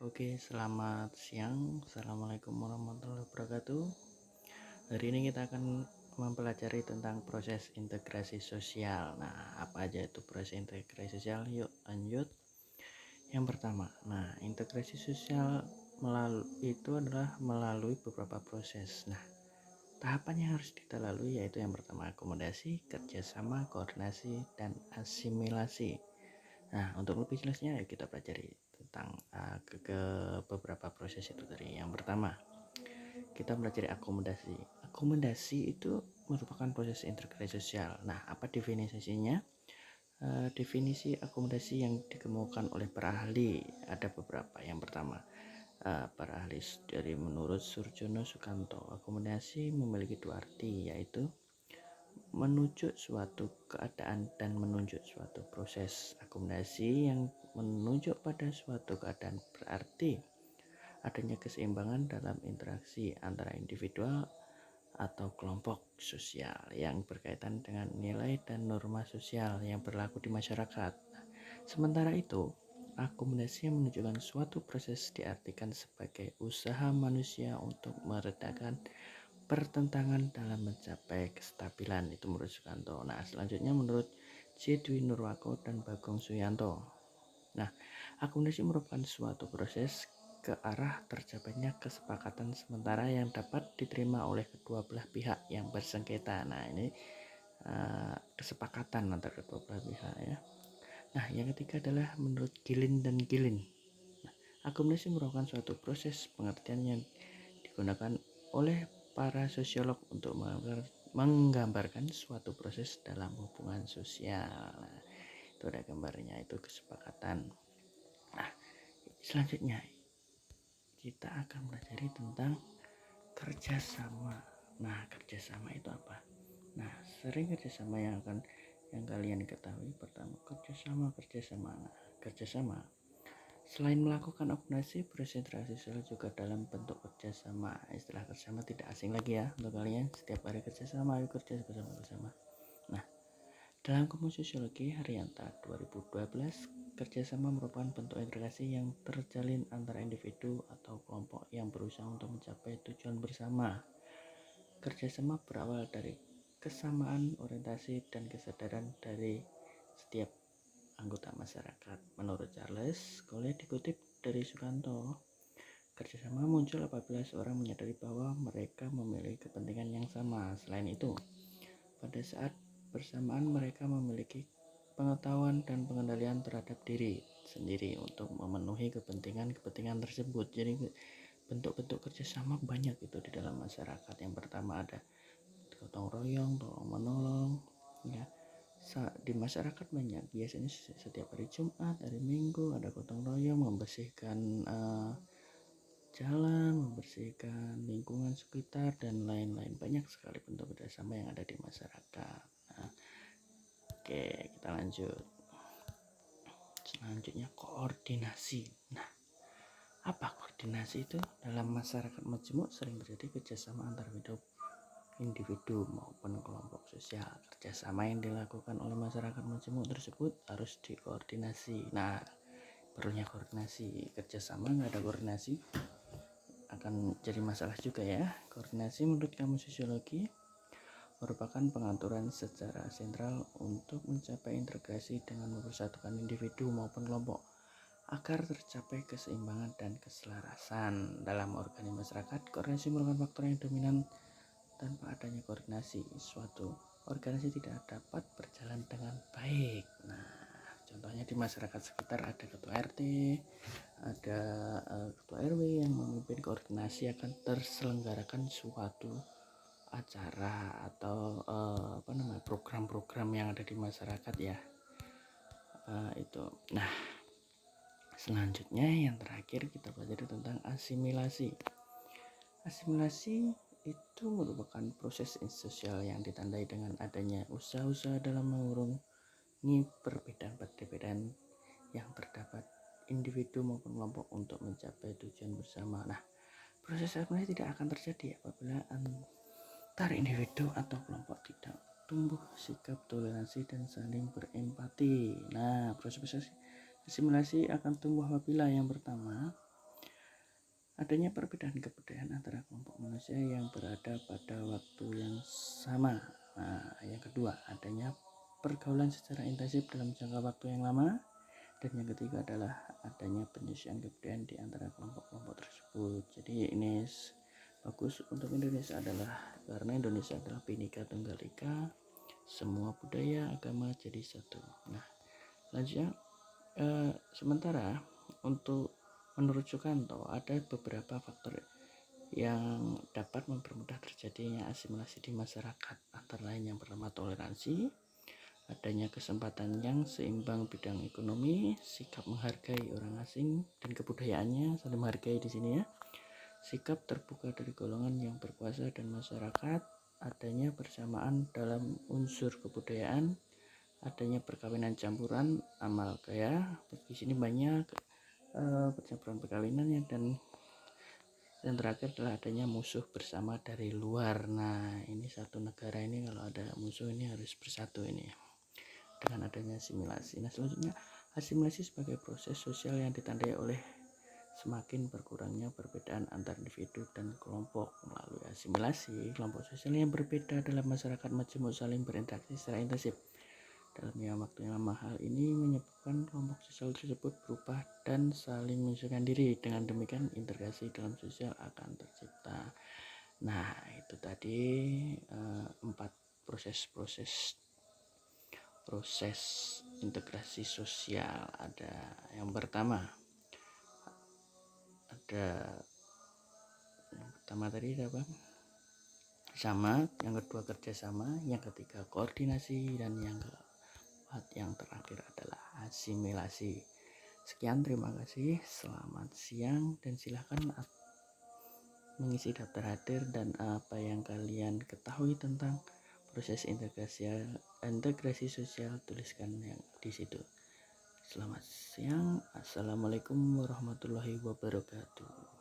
Oke, selamat siang. Assalamualaikum warahmatullahi wabarakatuh. Hari ini kita akan mempelajari tentang proses integrasi sosial. Nah, apa aja itu proses integrasi sosial? Yuk, lanjut. Yang pertama, integrasi sosial itu adalah melalui beberapa proses. Nah, tahapan yang harus kita lalui yaitu yang pertama akomodasi, kerjasama, koordinasi, dan asimilasi. Nah, untuk lebih jelasnya yuk kita pelajari tentang ke beberapa proses itu tadi. Yang pertama, kita pelajari akomodasi. Akomodasi itu merupakan proses integrasi sosial. Nah, apa definisinya? Definisi akomodasi yang dikemukakan oleh para ahli ada beberapa. Yang pertama, para ahli dari menurut Surjono Sukanto, akomodasi memiliki dua arti, yaitu menunjuk suatu keadaan dan menunjuk suatu proses. Akomodasi yang menunjuk pada suatu keadaan berarti adanya keseimbangan dalam interaksi antara individual atau kelompok sosial yang berkaitan dengan nilai dan norma sosial yang berlaku di masyarakat. Sementara itu, akomodasi yang menunjukkan suatu proses diartikan sebagai usaha manusia untuk meredakan pertentangan dalam mencapai kestabilan, itu menurut Sukanto. Nah, selanjutnya menurut C. Dwi Nurwako dan Bagong Suyanto. Nah, akomodasi merupakan suatu proses ke arah tercapainya kesepakatan sementara yang dapat diterima oleh kedua belah pihak yang bersengketa. Nah, ini kesepakatan antara kedua belah pihak ya. Nah, yang ketiga adalah menurut Gilin dan Gilin. Nah, akomodasi merupakan suatu proses pengertian yang digunakan oleh para sosiolog untuk menggambarkan suatu proses dalam hubungan sosial. Nah, itu ada gambarnya, itu kesepakatan. Nah, selanjutnya kita akan belajar tentang kerjasama. Nah, kerjasama itu apa? Nah, sering kerjasama yang kalian ketahui. Pertama, kerjasama. Nah, kerjasama selain melakukan akomodasi, proses interaksi sosial juga dalam bentuk kerjasama. Istilah kerjasama tidak asing lagi ya untuk kalian. Setiap hari kerjasama, ayo kerja bersama-sama. Nah, dalam Komunitas Sosiologi Haryanta 2012, kerjasama merupakan bentuk integrasi yang terjalin antara individu atau kelompok yang berusaha untuk mencapai tujuan bersama. Kerjasama berawal dari kesamaan orientasi dan kesadaran dari setiap anggota masyarakat. Menurut Charles Cole dikutip dari Sukanto, kerjasama muncul apabila seorang menyadari bahwa mereka memiliki kepentingan yang sama. Selain itu, pada saat bersamaan mereka memiliki pengetahuan dan pengendalian terhadap diri sendiri untuk memenuhi kepentingan tersebut. Jadi bentuk-bentuk kerjasama banyak itu di dalam masyarakat. Yang pertama ada gotong royong, tolong menolong ya. Di masyarakat banyak, biasanya setiap hari Jumat, hari Minggu ada gotong royong membersihkan jalan, membersihkan lingkungan sekitar dan lain-lain. Banyak sekali bentuk kerjasama yang ada di masyarakat. Nah, oke, kita lanjut. Selanjutnya koordinasi. Nah, apa koordinasi itu? Dalam masyarakat majemuk sering terjadi kerjasama antar individu maupun kelompok sosial. Kerjasama yang dilakukan oleh masyarakat majemuk tersebut harus dikoordinasi. Nah, perlunya koordinasi. Kerjasama nggak ada koordinasi akan jadi masalah juga ya. Koordinasi menurut Kamus Sosiologi merupakan pengaturan secara sentral untuk mencapai integrasi dengan mempersatukan individu maupun kelompok agar tercapai keseimbangan dan keselarasan dalam organisasi masyarakat. Koordinasi merupakan faktor yang dominan. Tanpa adanya koordinasi, suatu organisasi tidak dapat berjalan dengan baik. Nah, contohnya di masyarakat sekitar ada ketua RT, ada ketua RW yang memimpin koordinasi akan terselenggarakan suatu acara atau program-program yang ada di masyarakat ya. Itu. Nah, selanjutnya yang terakhir kita pelajari tentang asimilasi. Asimilasi itu merupakan proses sosial yang ditandai dengan adanya usaha-usaha dalam mengurangi perbedaan-perbedaan yang terdapat individu maupun kelompok untuk mencapai tujuan bersama. Nah, proses asimilasi tidak akan terjadi apabila antar individu atau kelompok tidak tumbuh sikap toleransi dan saling berempati. Nah, proses asimilasi akan tumbuh apabila yang pertama adanya perbedaan kebudayaan antara kelompok manusia yang berada pada waktu yang sama. Nah, yang kedua, adanya pergaulan secara intensif dalam jangka waktu yang lama. Dan yang ketiga adalah adanya penyusian kebudayaan di antara kelompok-kelompok tersebut. Jadi ini bagus untuk Indonesia adalah karena Indonesia adalah Bhinneka Tunggal Ika, semua budaya agama jadi satu. Nah, selanjutnya sementara untuk menurut Sukanto ada beberapa faktor yang dapat mempermudah terjadinya asimilasi di masyarakat, antara lain yang pertama toleransi, adanya kesempatan yang seimbang bidang ekonomi, sikap menghargai orang asing dan kebudayaannya, saling menghargai di sini ya, sikap terbuka dari golongan yang berkuasa dan masyarakat, adanya persamaan dalam unsur kebudayaan, adanya perkawinan campuran, amal kaya, di sini banyak percampuran perkawinan ya, dan terakhir adalah adanya musuh bersama dari luar. Nah, ini satu negara ini kalau ada musuh ini harus bersatu ini dengan adanya asimilasi. Nah, selanjutnya asimilasi sebagai proses sosial yang ditandai oleh semakin berkurangnya perbedaan antar individu dan kelompok. Melalui asimilasi, kelompok sosial yang berbeda dalam masyarakat majemuk saling berinteraksi secara intensif dalam waktu yang lama. Hal ini menyebabkan kelompok sosial tersebut berubah dan saling menyesuaikan diri. Dengan demikian integrasi dalam sosial akan tercipta. Nah, itu tadi 4 proses integrasi sosial. Ada yang pertama, tadi ada apa? Sama, yang kedua kerjasama, yang ketiga koordinasi, dan yang keempat yang terakhir adalah asimilasi. Sekian, terima kasih, selamat siang, dan silahkan mengisi daftar hadir dan apa yang kalian ketahui tentang proses integrasi sosial tuliskan yang di situ. Selamat siang, assalamualaikum warahmatullahi wabarakatuh.